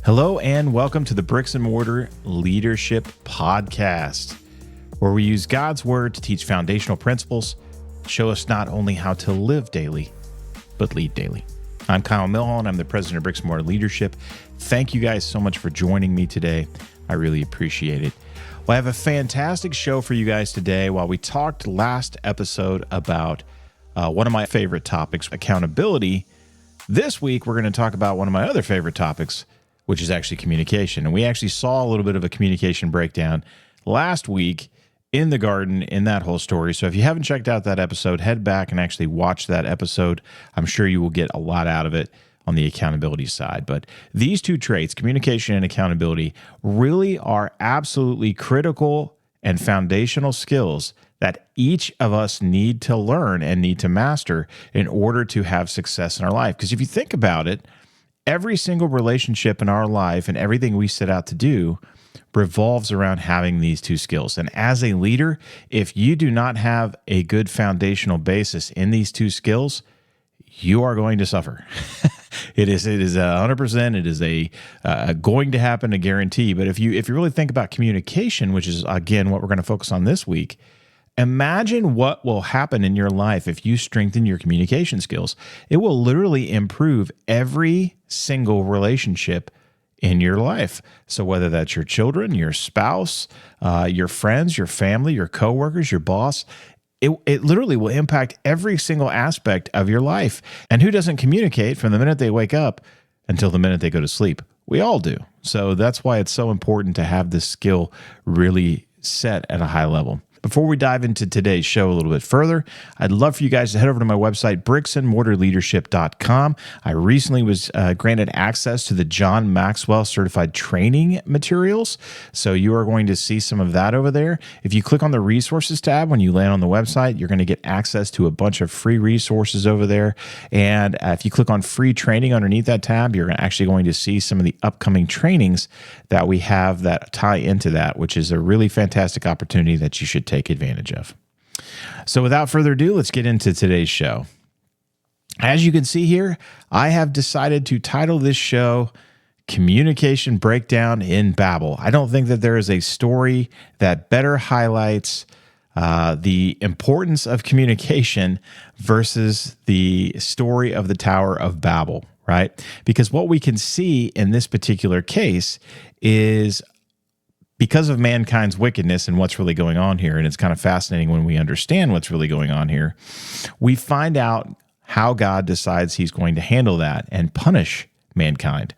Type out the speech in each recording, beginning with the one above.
Hello and welcome to the Bricks and Mortar Leadership Podcast, where we use God's Word to teach foundational principles, show us not only how to live daily, but lead daily. I'm Kyle Milholland. I'm the president of Bricks and Mortar Leadership. Thank you guys so much for joining me today. I really appreciate it. Well, I have a fantastic show for you guys today. While we talked last episode about one of my favorite topics, accountability, this week we're going to talk about one of my other favorite topics, which is actually communication. And we actually saw a little bit of a communication breakdown last week in the garden in that whole story. So if you haven't checked out that episode, head back and actually watch that episode. I'm sure you will get a lot out of it on the accountability side. But these two traits, communication and accountability, really are absolutely critical and foundational skills that each of us need to learn and need to master in order to have success in our life. Because if you think about it, every single relationship in our life and everything we set out to do revolves around having these two skills. And as a leader, if you do not have a good foundational basis in these two skills, you are going to suffer. It is 100%. It is going to happen, a guarantee. But if you really think about communication, which is again what we're going to focus on this week, imagine what will happen in your life if you strengthen your communication skills. It will literally improve every single relationship in your life. So whether that's your children, your spouse, your friends, your family, your coworkers, your boss, it literally will impact every single aspect of your life. And who doesn't communicate from the minute they wake up until the minute they go to sleep? We all do. So that's why it's so important to have this skill really set at a high level. Before we dive into today's show a little bit further, I'd love for you guys to head over to my website, bricksandmortarleadership.com. I recently was granted access to the John Maxwell Certified Training materials, so you are going to see some of that over there. If you click on the resources tab when you land on the website, you're going to get access to a bunch of free resources over there. And if you click on free training underneath that tab, you're actually going to see some of the upcoming trainings that we have that tie into that, which is a really fantastic opportunity that you should take advantage of. So without further ado, let's get into today's show. As you can see here, I have decided to title this show Communication Breakdown in Babel. I don't think that there is a story that better highlights the importance of communication versus the story of the Tower of Babel, right? Because what we can see in this particular case is because of mankind's wickedness and what's really going on here, and it's kind of fascinating when we understand what's really going on here, we find out how God decides he's going to handle that and punish mankind.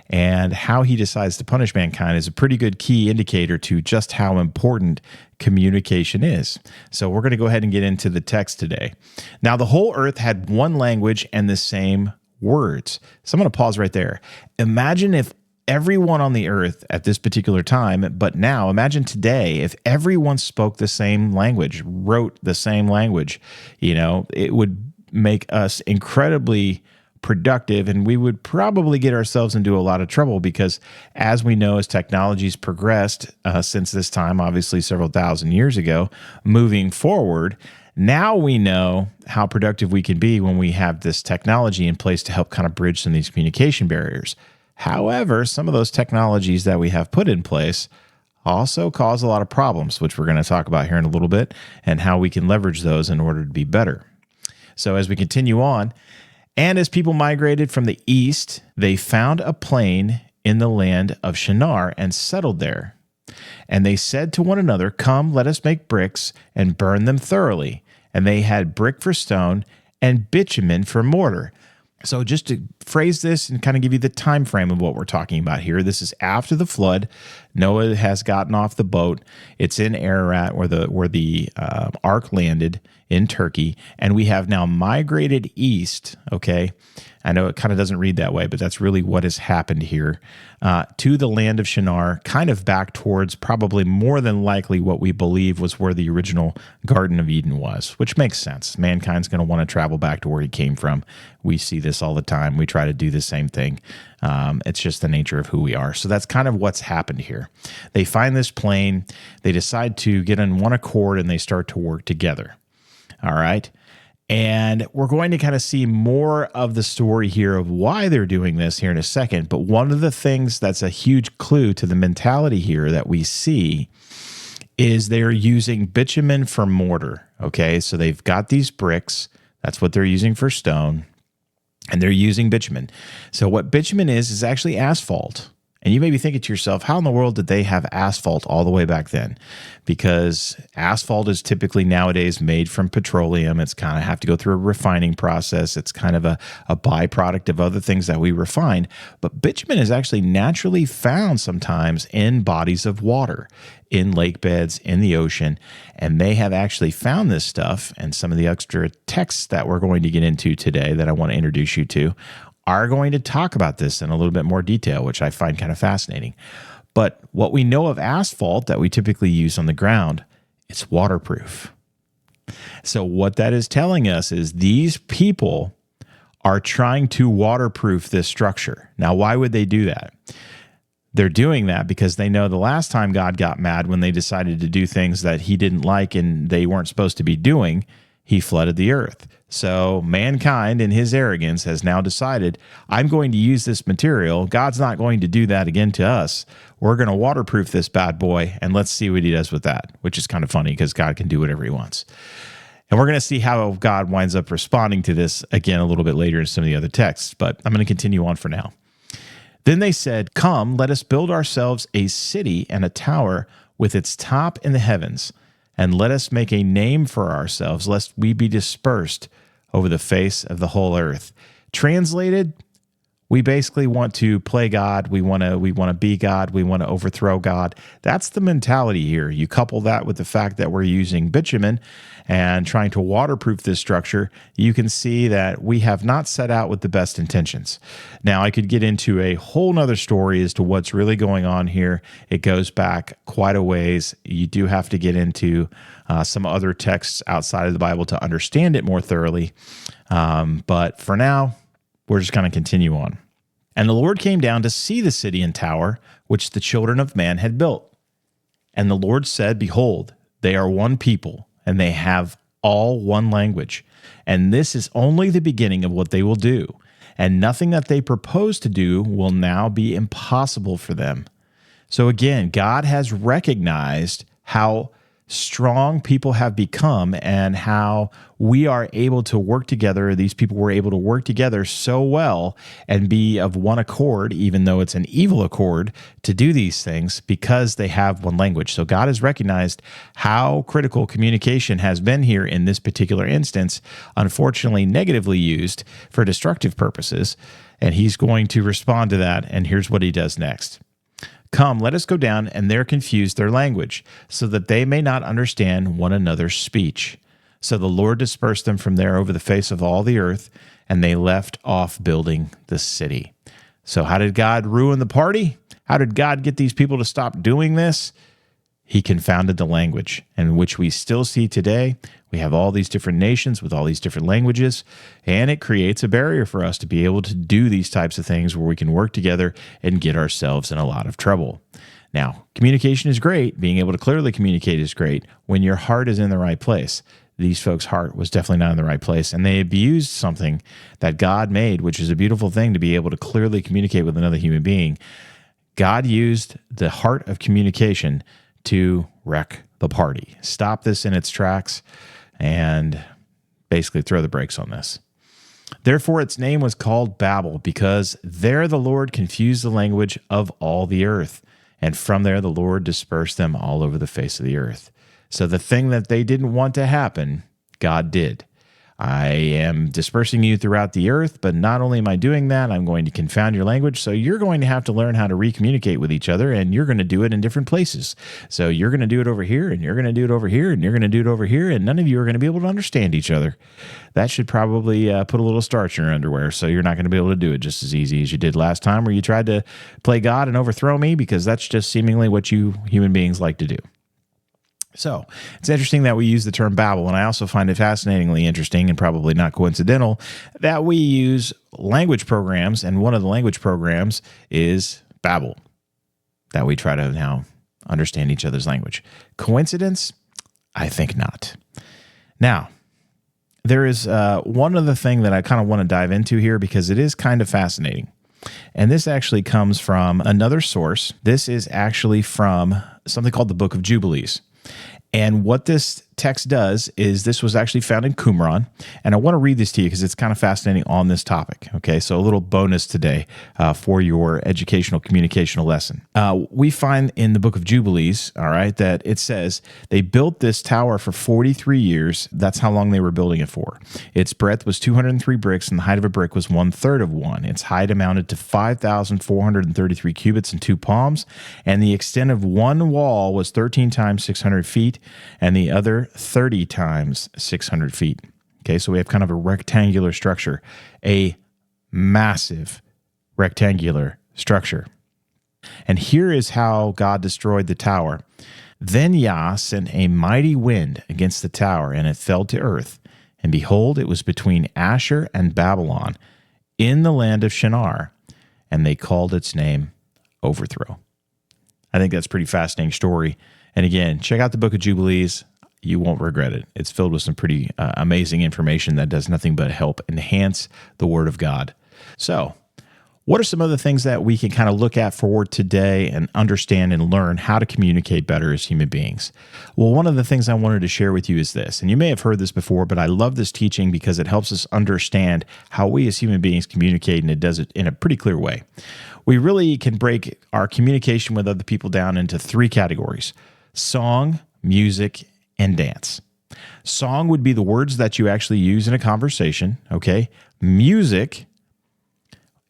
And how he decides to punish mankind is a pretty good key indicator to just how important communication is. So we're going to go ahead and get into the text today. Now, the whole earth had one language and the same words. So I'm going to pause right there. Imagine if everyone on the earth at this particular time, but now imagine today, if everyone spoke the same language, wrote the same language, it would make us incredibly productive, and we would probably get ourselves into a lot of trouble because, as we know, as technology's progressed since this time, obviously several thousand years ago, moving forward, now we know how productive we can be when we have this technology in place to help kind of bridge some of these communication barriers. However, some of those technologies that we have put in place also cause a lot of problems, which we're going to talk about here in a little bit, and how we can leverage those in order to be better. So as we continue on, and as people migrated from the east, they found a plain in the land of Shinar and settled there. And they said to one another, "Come, let us make bricks and burn them thoroughly." And they had brick for stone and bitumen for mortar. So just to phrase this and kind of give you the time frame of what we're talking about here, this is after the flood. Noah has gotten off the boat. It's in Ararat where the ark landed in Turkey, and we have now migrated east, okay? I know it kind of doesn't read that way, but that's really what has happened here, to the land of Shinar, kind of back towards probably more than likely what we believe was where the original Garden of Eden was, which makes sense. Mankind's going to want to travel back to where he came from. We see this all the time. We try to do the same thing. It's just the nature of who we are. So that's kind of what's happened here. They find this plain. They decide to get on one accord, and they start to work together. All right. And we're going to kind of see more of the story here of why they're doing this here in a second. But one of the things that's a huge clue to the mentality here that we see is they're using bitumen for mortar. Okay, so they've got these bricks. That's what they're using for stone. And they're using bitumen. So what bitumen is actually asphalt. And you may be thinking to yourself, how in the world did they have asphalt all the way back then? Because asphalt is typically nowadays made from petroleum. It's kind of have to go through a refining process. It's kind of a byproduct of other things that we refine. But bitumen is actually naturally found sometimes in bodies of water, in lake beds, in the ocean. And they have actually found this stuff. And some of the extra texts that we're going to get into today that I want to introduce you to are going to talk about this in a little bit more detail, which I find kind of fascinating. But what we know of asphalt that we typically use on the ground, it's waterproof. So what that is telling us is these people are trying to waterproof this structure. Now, why would they do that? They're doing that because they know the last time God got mad when they decided to do things that he didn't like and they weren't supposed to be doing, he flooded the earth. So mankind in his arrogance has now decided, I'm going to use this material. God's not going to do that again to us. We're going to waterproof this bad boy, and let's see what he does with that, which is kind of funny because God can do whatever he wants. And we're going to see how God winds up responding to this again a little bit later in some of the other texts, but I'm going to continue on for now. Then they said, come, let us build ourselves a city and a tower with its top in the heavens, and let us make a name for ourselves, lest we be dispersed over the face of the whole earth. Translated, we basically want to play God. We want to be God. We want to overthrow God. That's the mentality here. You couple that with the fact that we're using bitumen and trying to waterproof this structure, you can see that we have not set out with the best intentions. Now, I could get into a whole nother story as to what's really going on here. It goes back quite a ways. You do have to get into some other texts outside of the Bible to understand it more thoroughly. But for now, we're just going to continue on. And the Lord came down to see the city and tower, which the children of man had built. And the Lord said, behold, they are one people, and they have all one language. And this is only the beginning of what they will do. And nothing that they propose to do will now be impossible for them. So again, God has recognized how strong people have become and how we are able to work together. These people were able to work together so well and be of one accord, even though it's an evil accord, to do these things because they have one language. So God has recognized how critical communication has been here in this particular instance, unfortunately negatively used for destructive purposes, and he's going to respond to that, and here's what he does next. Come, let us go down and there confuse their language, so that they may not understand one another's speech. So the Lord dispersed them from there over the face of all the earth, and they left off building the city. So how did God ruin the party? How did God get these people to stop doing this? He confounded the language, and which we still see today. We have all these different nations with all these different languages, and it creates a barrier for us to be able to do these types of things where we can work together and get ourselves in a lot of trouble. Now, communication is great. Being able to clearly communicate is great when your heart is in the right place. These folks' heart was definitely not in the right place, and they abused something that God made, which is a beautiful thing to be able to clearly communicate with another human being. God used the heart of communication to wreck the party, stop this in its tracks, and basically throw the brakes on this. Therefore, its name was called Babel, because there the Lord confused the language of all the earth, and from there the Lord dispersed them all over the face of the earth. So the thing that they didn't want to happen, God did. I am dispersing you throughout the earth, but not only am I doing that, I'm going to confound your language. So you're going to have to learn how to recommunicate with each other, and you're going to do it in different places. So you're going to do it over here, and you're going to do it over here, and you're going to do it over here, and none of you are going to be able to understand each other. That should probably put a little starch in your underwear, so you're not going to be able to do it just as easy as you did last time where you tried to play God and overthrow me, because that's just seemingly what you human beings like to do. So it's interesting that we use the term Babel, and I also find it fascinatingly interesting and probably not coincidental that we use language programs, and one of the language programs is Babel, that we try to now understand each other's language. Coincidence? I think not. Now, there is one other thing that I kind of want to dive into here because it is kind of fascinating. And this actually comes from another source. This is actually from something called the Book of Jubilees. And what this text does is this was actually found in Qumran. And I want to read this to you because it's kind of fascinating on this topic. Okay, so a little bonus today for your educational communicational lesson. We find in the Book of Jubilees, all right, that it says they built this tower for 43 years. That's how long they were building it for. Its breadth was 203 bricks and the height of a brick was 1/3 of one. Its height amounted to 5,433 cubits and 2 palms. And the extent of one wall was 13 times 600 feet and the other 30 times 600 feet. Okay, so we have kind of a rectangular structure, a massive rectangular structure. And here is how God destroyed the tower. Then Yah sent a mighty wind against the tower, and it fell to earth. And behold, it was between Asher and Babylon in the land of Shinar, and they called its name Overthrow. I think that's a pretty fascinating story. And again, check out the Book of Jubilees. You won't regret it. It's filled with some pretty amazing information that does nothing but help enhance the Word of God. So, what are some other things that we can kind of look at for today and understand and learn how to communicate better as human beings? Well, one of the things I wanted to share with you is this, and you may have heard this before, but I love this teaching because it helps us understand how we as human beings communicate, and it does it in a pretty clear way. We really can break our communication with other people down into 3 categories: song, music, and dance. Song would be the words that you actually use in a conversation, okay? Music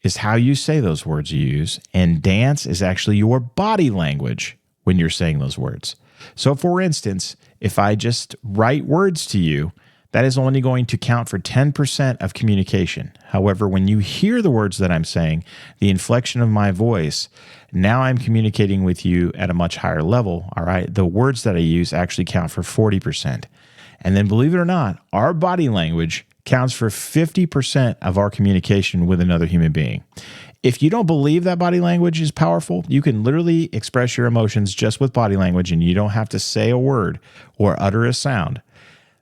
is how you say those words you use, and dance is actually your body language when you're saying those words. So for instance, if I just write words to you, that is only going to count for 10% of communication. However, when you hear the words that I'm saying, the inflection of my voice, now I'm communicating with you at a much higher level, all right? The words that I use actually count for 40%. And then believe it or not, our body language counts for 50% of our communication with another human being. If you don't believe that body language is powerful, you can literally express your emotions just with body language, and you don't have to say a word or utter a sound.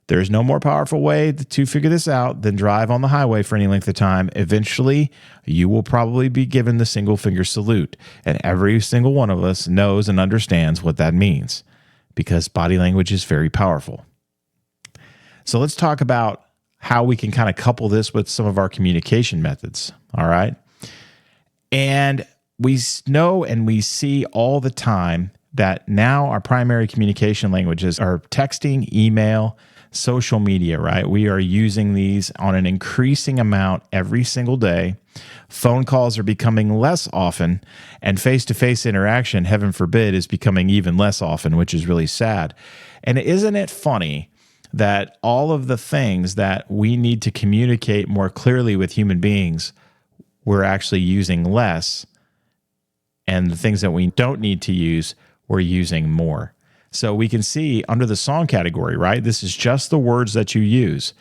There's no more powerful way to figure this out than drive on the highway for any length of time. Eventually, you will probably be given the single finger salute. And every single one of us knows and understands what that means because body language is very powerful. So let's talk about how we can kind of couple this with some of our communication methods. All right. And we know and we see all the time that now our primary communication languages are texting, email, social media, right? We are using these on an increasing amount every single day. Phone calls are becoming less often, and face-to-face interaction, heaven forbid, is becoming even less often, which is really sad. And isn't it funny that all of the things that we need to communicate more clearly with human beings, we're actually using less, and the things that we don't need to use, we're using more. So we can see under the song category, right? This is just the words that you use,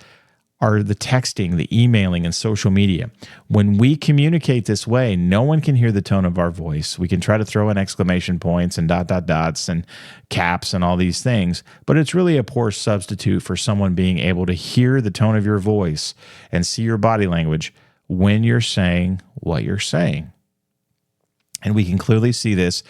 are the texting, the emailing, and social media. When we communicate this way, no one can hear the tone of our voice. We can try to throw in exclamation points and dots and caps and all these things, but it's really a poor substitute for someone being able to hear the tone of your voice and see your body language when you're saying what you're saying. And we can clearly see this.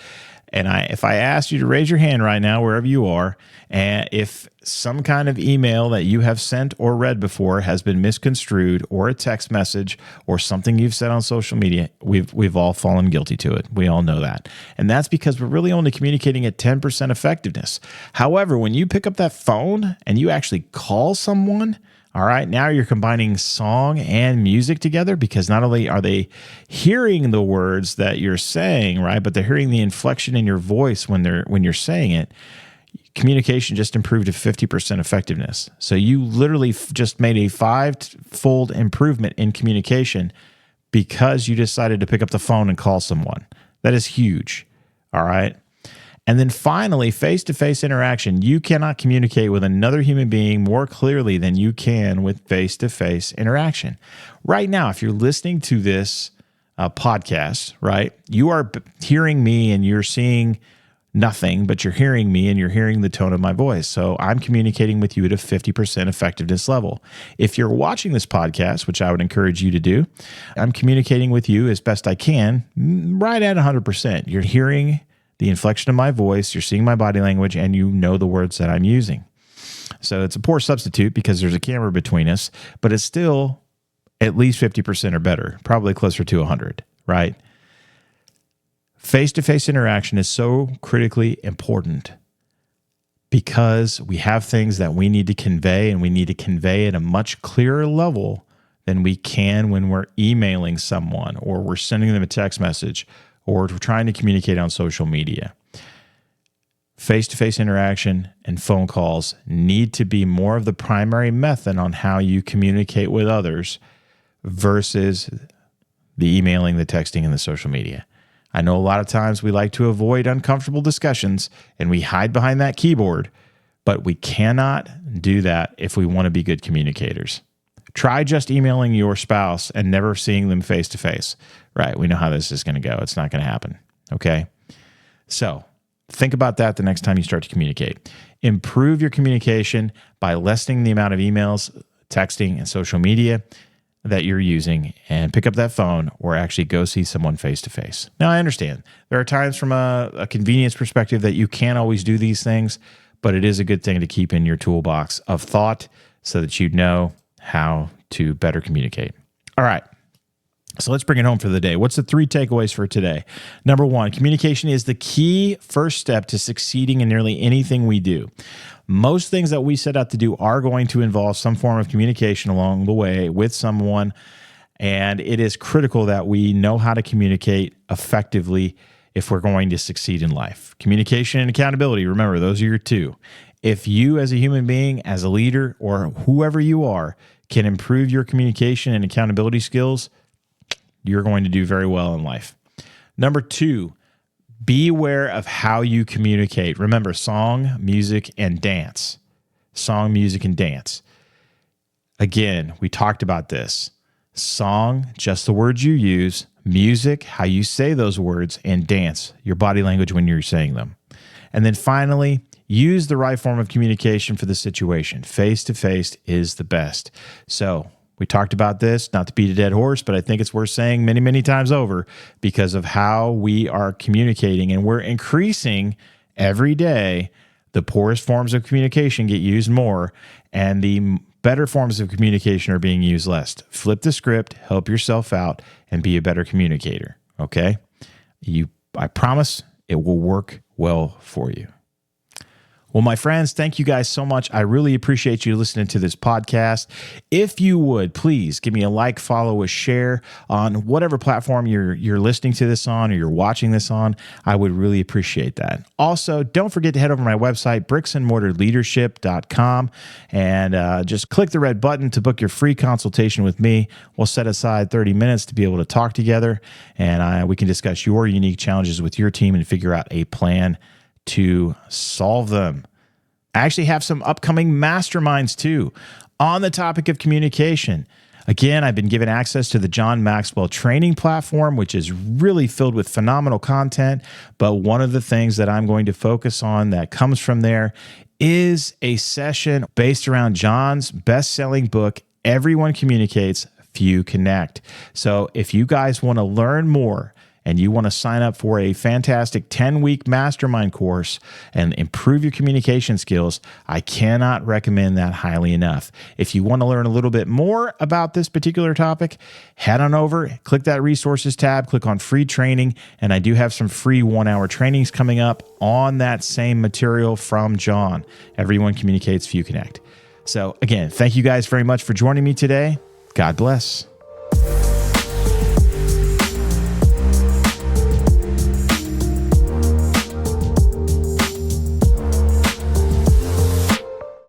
And if I asked you to raise your hand right now, wherever you are, and if some kind of email that you have sent or read before has been misconstrued, or a text message, or something you've said on social media, we've all fallen guilty to it. We all know that. And that's because we're really only communicating at 10% effectiveness. However, when you pick up that phone and you actually call someone, all right, now you're combining song and music together, because not only are they hearing the words that you're saying, right, but they're hearing the inflection in your voice when you're saying it. Communication just improved to 50% effectiveness. So you literally just made a 5-fold improvement in communication because you decided to pick up the phone and call someone. That is huge. All right. And then finally, face-to-face interaction. You cannot communicate with another human being more clearly than you can with face-to-face interaction. Right now, if you're listening to this podcast, right, you are hearing me and you're seeing nothing, but you're hearing me and you're hearing the tone of my voice. So I'm communicating with you at a 50% effectiveness level. If you're watching this podcast, which I would encourage you to do, I'm communicating with you as best I can, right at 100%. You're hearing the inflection of my voice, you're seeing my body language, and you know the words that I'm using. So it's a poor substitute because there's a camera between us, but it's still at least 50% or better, probably closer to 100, right? Face-to-face interaction is so critically important because we have things that we need to convey, and we need to convey at a much clearer level than we can when we're emailing someone or we're sending them a text message or we're trying to communicate on social media. Face-to-face interaction and phone calls need to be more of the primary method on how you communicate with others versus the emailing, the texting, and the social media. I know a lot of times we like to avoid uncomfortable discussions and we hide behind that keyboard, but we cannot do that if we want to be good communicators. Try just emailing your spouse and never seeing them face to face. Right, we know how this is going to go. It's not going to happen, okay? So think about that the next time you start to communicate. Improve your communication by lessening the amount of emails, texting, and social media that you're using, and pick up that phone or actually go see someone face-to-face. Now, I understand there are times from a convenience perspective that you can't always do these things, but it is a good thing to keep in your toolbox of thought so that you know how to better communicate. All right. So let's bring it home for the day. What's the 3 takeaways for today? Number 1, communication is the key first step to succeeding in nearly anything we do. Most things that we set out to do are going to involve some form of communication along the way with someone, and it is critical that we know how to communicate effectively if we're going to succeed in life. Communication and accountability, remember, those are your 2. If you as a human being, as a leader, or whoever you are, can improve your communication and accountability skills, you're going to do very well in life. Number 2, be aware of how you communicate. Remember, song, music, and dance. Song, music, and dance. Again, we talked about this. Song, just the words you use. Music, how you say those words. And dance, your body language when you're saying them. And then finally, use the right form of communication for the situation. Face-to-face is the best. So we talked about this, not to beat a dead horse, but I think it's worth saying many, many times over because of how we are communicating, and we're increasing every day. The poorest forms of communication get used more, and the better forms of communication are being used less. Flip the script, help yourself out, and be a better communicator, okay? I promise it will work well for you. Well, my friends, thank you guys so much. I really appreciate you listening to this podcast. If you would, please give me a like, follow, a share on whatever platform you're listening to this on or you're watching this on. I would really appreciate that. Also, don't forget to head over to my website, bricksandmortarleadership.com, and just click the red button to book your free consultation with me. We'll set aside 30 minutes to be able to talk together, and we can discuss your unique challenges with your team and figure out a plan to solve them. I actually have some upcoming masterminds too on the topic of communication. Again, I've been given access to the John Maxwell training platform, which is really filled with phenomenal content. But one of the things that I'm going to focus on that comes from there is a session based around John's best-selling book, Everyone Communicates, Few Connect. So if you guys want to learn more and you want to sign up for a fantastic 10-week mastermind course and improve your communication skills, I cannot recommend that highly enough. If you want to learn a little bit more about this particular topic, head on over, click that resources tab, click on free training, and I do have some free 1-hour trainings coming up on that same material from John. Everyone Communicates, Few Connect. So again, thank you guys very much for joining me today. God bless.